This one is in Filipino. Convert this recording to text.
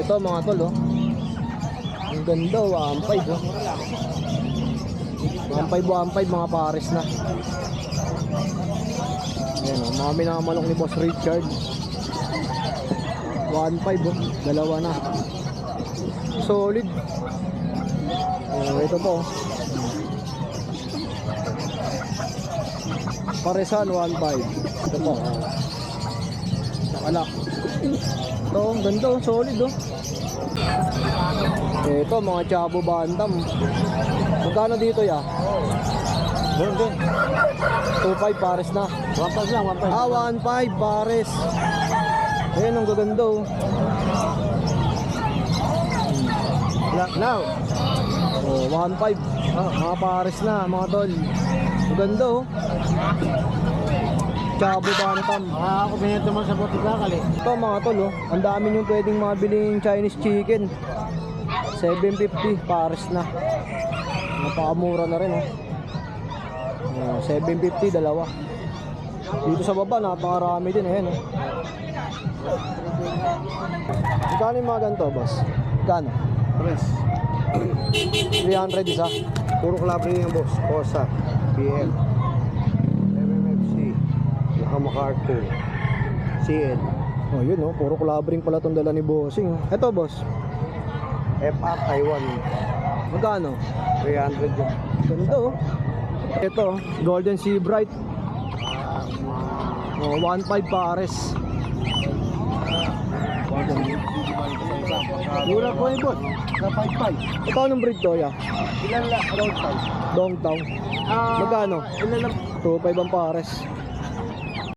Ito mga tol, oh. Ang ganda, 1.5, oh. 1.5 mga pares na. Ayan, oh, mga minamalok ni Boss Richard. 1.5, oh. Dalawa na. Solid. Ito po, oh. Paresan 1.5. Ito po, oh. Nakalak. Ito, ang ganda, oh. Solid, oh. Ito, mga Chabo Bantam. Magkano dito, ya? Doon din. 2.5 pares na. 1.5 lang, 1.5. 1.5 pares. Ayan, ang gaganda, oh. Now. Oh, 1.5. Mga pares na, mga tol. Ang ganda, oh. Chabo Bantam. Ako binito mo sa Boticakal eh. Ito mga tol, oh. Ang dami nyo pwedeng mabiling Chinese chicken. 750 pares na. Napakamura na rin, oh. 750 dalawa. Dito sa baba napakarami din, ayan, oh. Magkano yung mga ganito, boss? Magkano? Press. 300 isa. Puro kalabre yung boss. Cosa, BL, MMFC, Macarthur, CN. Oh, yun, oh. Puro kulabring pala itong dala ni Bossing, oh. Ito, boss. FR Taiwan. Magkano? 300 yun. Ganda, oh. Ito, Golden Sea Bright. Oh, 1.5 pares. Mura po yung boss. Sa 5.5. Ito, anong breed to, ya? Ilan lang? Around 5. Dongtang. Magkano? Ilan lang? 2.5 ang pares.